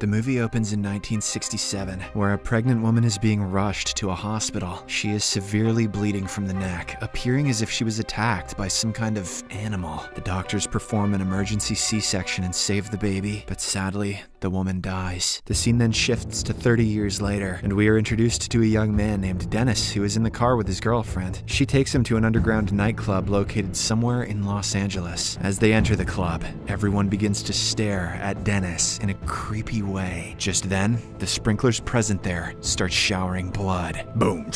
The movie opens in 1967, where a pregnant woman is being rushed to a hospital. She is severely bleeding from the neck, appearing as if she was attacked by some kind of animal. The doctors perform an emergency C-section and save the baby, but sadly, the woman dies. The scene then shifts to 30 years later, and we are introduced to a young man named Dennis who is in the car with his girlfriend. She takes him to an underground nightclub located somewhere in Los Angeles. As they enter the club, everyone begins to stare at Dennis in a creepy way. Just then, the sprinklers present there start showering blood. Boom, boom,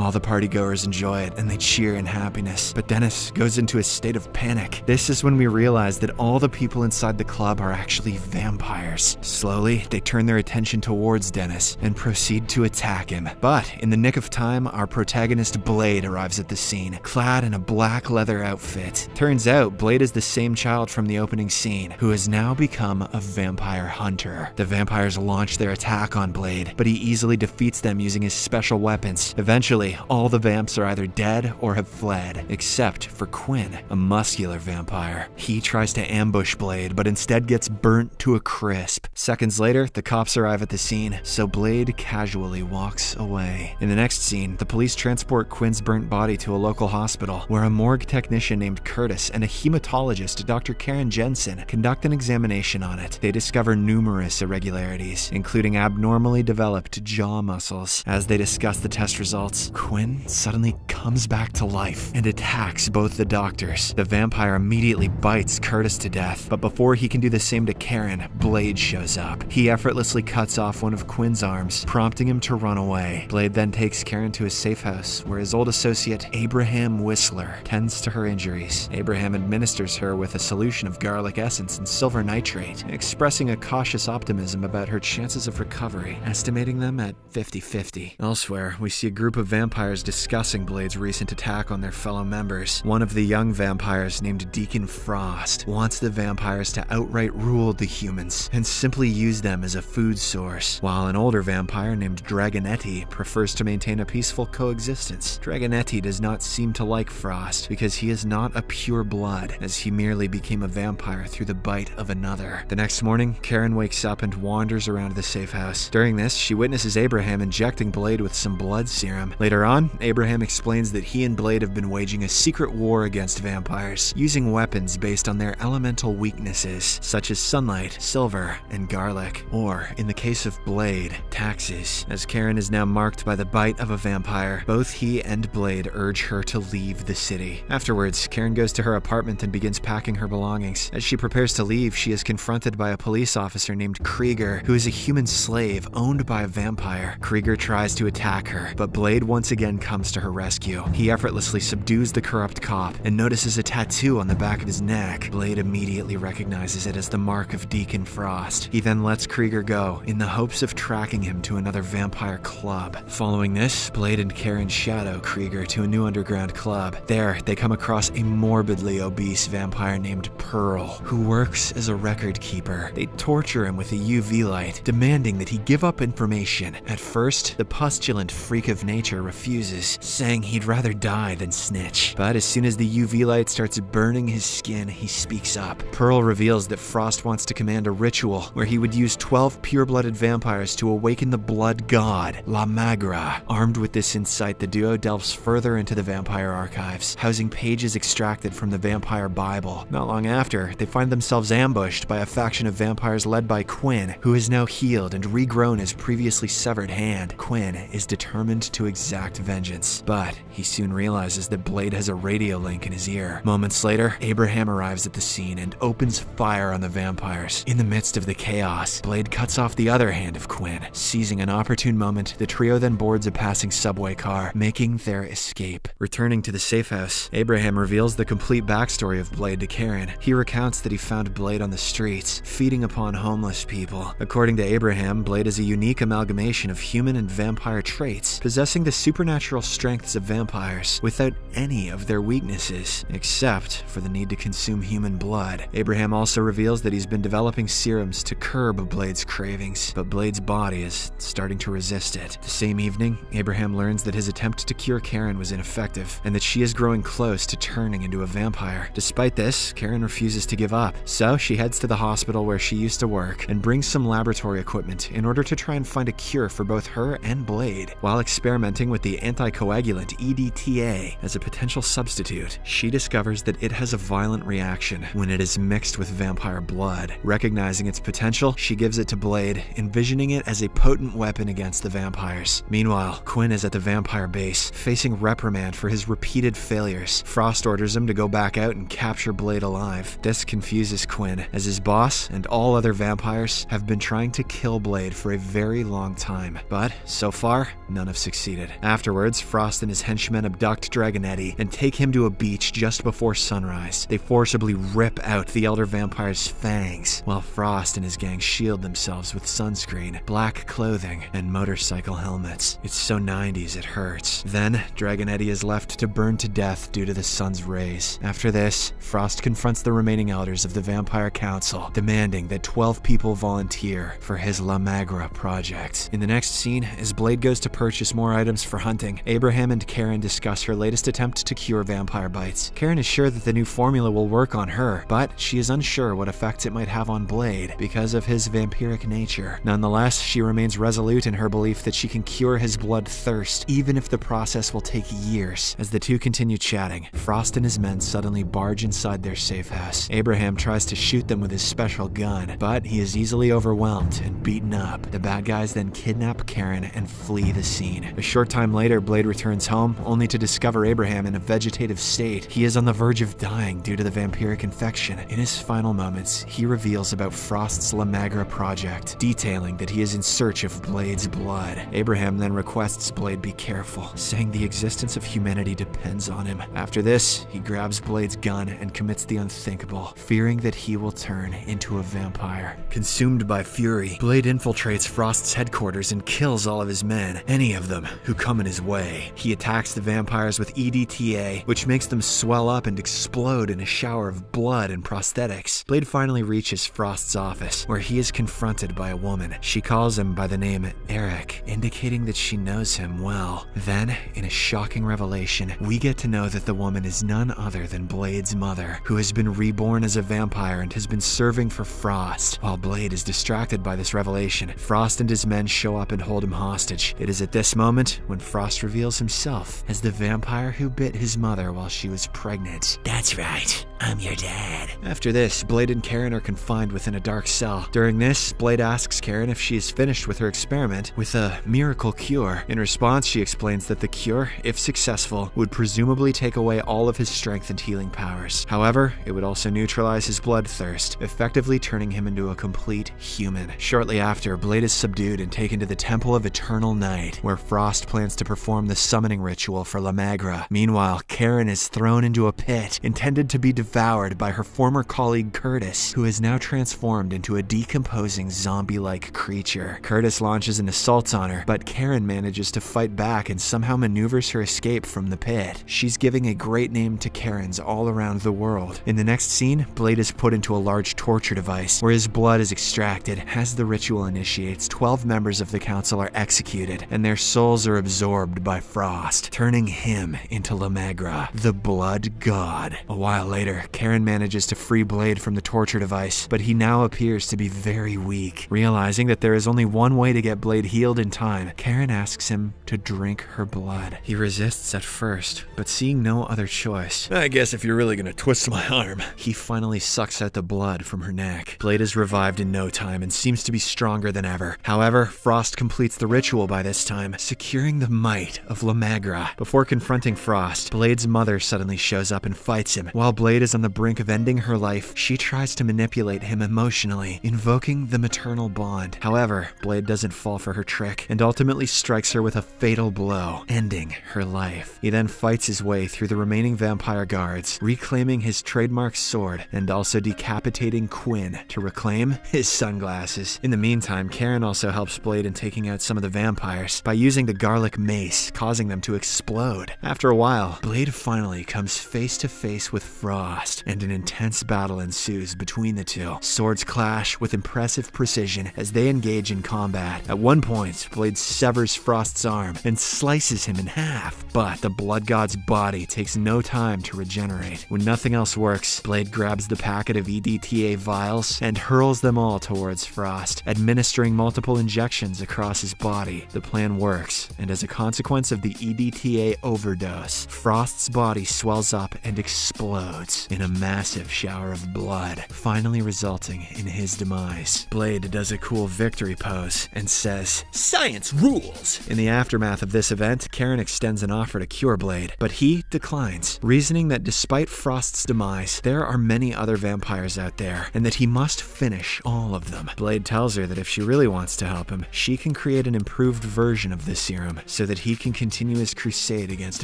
all the partygoers enjoy it, and they cheer in happiness. But Dennis goes into a state of panic. This is when we realize that all the people inside the club are actually vampires. Slowly, they turn their attention towards Dennis and proceed to attack him. But in the nick of time, our protagonist Blade arrives at the scene, clad in a black leather outfit. Turns out, Blade is the same child from the opening scene, who has now become a vampire hunter. The vampires launch their attack on Blade, but he easily defeats them using his special weapons. Eventually, all the vamps are either dead or have fled, except for Quinn, a muscular vampire. He tries to ambush Blade, but instead gets burnt to a crisp. Seconds later, the cops arrive at the scene, so Blade casually walks away. In the next scene, the police transport Quinn's burnt body to a local hospital, where a morgue technician named Curtis and a hematologist, Dr. Karen Jensen, conduct an examination on it. They discover numerous irregularities, including abnormally developed jaw muscles. As they discuss the test results, Quinn suddenly comes back to life and attacks both the doctors. The vampire immediately bites Curtis to death, but before he can do the same to Karen, Blade shows up. He effortlessly cuts off one of Quinn's arms, prompting him to run away. Blade then takes Karen to a safe house, where his old associate, Abraham Whistler, tends to her injuries. Abraham administers her with a solution of garlic essence and silver nitrate, expressing a cautious optimism about her chances of recovery, estimating them at 50-50. Elsewhere, we see a group of vampires discussing Blade's recent attack on their fellow members. One of the young vampires, named Deacon Frost, wants the vampires to outright rule the humans and simply use them as a food source, while an older vampire named Dragonetti prefers to maintain a peaceful coexistence. Dragonetti does not seem to like Frost because he is not a pure blood, as he merely became a vampire through the bite of another. The next morning, Karen wakes up and wanders around the safe house. During this, she witnesses Abraham injecting Blade with some blood serum. Later on, Abraham explains that he and Blade have been waging a secret war against vampires, using weapons based on their elemental weaknesses, such as sunlight, silver, and garlic. Or, in the case of Blade, taxes. As Karen is now marked by the bite of a vampire, both he and Blade urge her to leave the city. Afterwards, Karen goes to her apartment and begins packing her belongings. As she prepares to leave, she is confronted by a police officer named Krieger, who is a human slave owned by a vampire. Krieger tries to attack her, but Blade once again comes to her rescue. He effortlessly subdues the corrupt cop and notices a tattoo on the back of his neck. Blade immediately recognizes it as the mark of Deacon Frost. He then lets Krieger go in the hopes of tracking him to another vampire club. Following this, Blade and Karen shadow Krieger to a new underground club. There, they come across a morbidly obese vampire named Pearl, who works as a record keeper. They torture him with a UV light, demanding that he give up information. At first, the pustulant freak of nature refuses, saying he'd rather die than snitch. But as soon as the UV light starts burning his skin, he speaks up. Pearl reveals that Frost wants to command a ritual where he would use 12 pure-blooded vampires to awaken the blood god, La Magra. Armed with this insight, the duo delves further into the vampire archives, housing pages extracted from the vampire Bible. Not long after, they find themselves ambushed by a faction of vampires led by Quinn, who is now healed and regrown his previously severed hand. Quinn is determined to exact vengeance, but he soon realizes that Blade has a radio link in his ear. Moments later, Abraham arrives at the scene and opens fire on the vampires. In the midst of the chaos, Blade cuts off the other hand of Quinn. Seizing an opportune moment, the trio then boards a passing subway car, making their escape. Returning to the safe house, Abraham reveals the complete backstory of Blade to Karen. He recounts that he found Blade on the streets, feeding upon homeless people. According to Abraham, Blade is a unique amalgamation of human and vampire traits. possessing the supernatural strengths of vampires without any of their weaknesses, except for the need to consume human blood. Abraham also reveals that he's been developing serums to curb Blade's cravings, but Blade's body is starting to resist it. The same evening, Abraham learns that his attempt to cure Karen was ineffective, and that she is growing close to turning into a vampire. Despite this, Karen refuses to give up, so she heads to the hospital where she used to work and brings some laboratory equipment in order to try and find a cure for both her and Blade. While experimenting with the anticoagulant EDTA as a potential substitute, she discovers that it has a violent reaction when it is mixed with vampire blood. Recognizing its potential, she gives it to Blade, envisioning it as a potent weapon against the vampires. Meanwhile, Quinn is at the vampire base, facing reprimand for his repeated failures. Frost orders him to go back out and capture Blade alive. This confuses Quinn, as his boss and all other vampires have been trying to kill Blade for a very long time, but so far, none have succeeded. Afterwards, Frost and his henchmen abduct Dragonetti and take him to a beach just before sunrise. They forcibly rip out the elder vampire's fangs, while Frost and his gang shield themselves with sunscreen, black clothing, and motorcycle helmets. It's so 90s it hurts. Then, Dragonetti is left to burn to death due to the sun's rays. After this, Frost confronts the remaining elders of the Vampire Council, demanding that 12 people volunteer for his La Magra project. In the next scene, as Blade goes to purchase more items for hunting, Abraham and Karen discuss her latest attempt to cure vampire bites. Karen is sure that the new formula will work on her, but she is unsure what effects it might have on Blade because of his vampiric nature. Nonetheless, she remains resolute in her belief that she can cure his blood thirst, even if the process will take years. As the two continue chatting, Frost and his men suddenly barge inside their safe house. Abraham tries to shoot them with his special gun, but he is easily overwhelmed and beaten up. The bad guys then kidnap Karen and flee the scene. A short time later, Blade returns home, only to discover Abraham in a vegetative state. He is on the verge of dying due to the vampiric infection. In his final moments, he reveals about Frost's La Magra project, detailing that he is in search of Blade's blood. Abraham then requests Blade be careful, saying the existence of humanity depends on him. After this, he grabs Blade's gun and commits the unthinkable, fearing that he will turn into a vampire. Consumed by fury, Blade infiltrates Frost's headquarters and kills all of his men, any of them who come in his way. He attacks the vampires with EDTA, which makes them swell up and explode in a shower of blood and prosthetics. Blade finally reaches Frost's office, where he is confronted by a woman. She calls him by the name Eric, indicating that she knows him well. Then, in a shocking revelation, we get to know that the woman is none other than Blade's mother, who has been reborn as a vampire and has been serving for Frost. While Blade is distracted by this revelation, Frost and his men show up and hold him hostage. It is at this moment when Frost reveals himself as the vampire who bit his mother while she was pregnant. That's right, I'm your dad. After this, Blade and Karen are confined within a dark cell. During this, Blade asks Karen if she is finished with her experiment with a miracle cure. In response, she explains that the cure, if successful, would presumably take away all of his strength and healing powers. However, it would also neutralize his bloodthirst, effectively turning him into a complete human. Shortly after, Blade is subdued and taken to the Temple of Eternal Night, where Frost plans to perform the summoning ritual for La Magra. Meanwhile, Karen is thrown into a pit, intended to be devoured by her former colleague Curtis, who is now transformed into a decomposing zombie-like creature. Curtis launches an assault on her, but Karen manages to fight back and somehow maneuvers her escape from the pit. She's giving a great name to Karens all around the world. In the next scene, Blade is put into a large torture device, where his blood is extracted. As the ritual initiates, 12 members of the council are executed, and their souls are absorbed by Frost, turning him into La Magra, the blood god. A while later, Karen manages to free Blade from the torture device, but he now appears to be very weak. Realizing that there is only one way to get Blade healed in time, Karen asks him to drink her blood. He resists at first, but seeing no other choice, I guess if you're really gonna twist my arm, he finally sucks out the blood from her neck. Blade is revived in no time and seems to be stronger than ever. However, Frost completes the ritual by this time, securing the might of La Magra. Before confronting Frost, Blade's mother suddenly shows up and fights him. While Blade is on the brink of ending her life, she tries to manipulate him emotionally, invoking the maternal bond. However, Blade doesn't fall for her trick and ultimately strikes her with a fatal blow, ending her life. He then fights his way through the remaining vampire guards, reclaiming his trademark sword and also decapitating Quinn to reclaim his sunglasses. In the meantime, Karen also helps Blade in taking out some of the vampires. By using using the garlic mace, causing them to explode. After a while, Blade finally comes face to face with Frost, and an intense battle ensues between the two. Swords clash with impressive precision as they engage in combat. At one point, Blade severs Frost's arm and slices him in half, but the blood god's body takes no time to regenerate. When nothing else works, Blade grabs the packet of EDTA vials and hurls them all towards Frost, administering multiple injections across his body. The plan works, and as a consequence of the EDTA overdose, Frost's body swells up and explodes in a massive shower of blood, finally resulting in his demise. Blade does a cool victory pose and says, "Science rules!" In the aftermath of this event, Karen extends an offer to cure Blade, but he declines, reasoning that despite Frost's demise, there are many other vampires out there, and that he must finish all of them. Blade tells her that if she really wants to help him, she can create an improved version of this serum so that he can continue his crusade against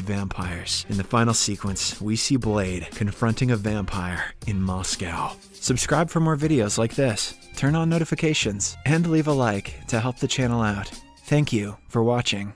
vampires. In the final sequence, we see Blade confronting a vampire in Moscow. Subscribe for more videos like this, turn on notifications, and leave a like to help the channel out. Thank you for watching.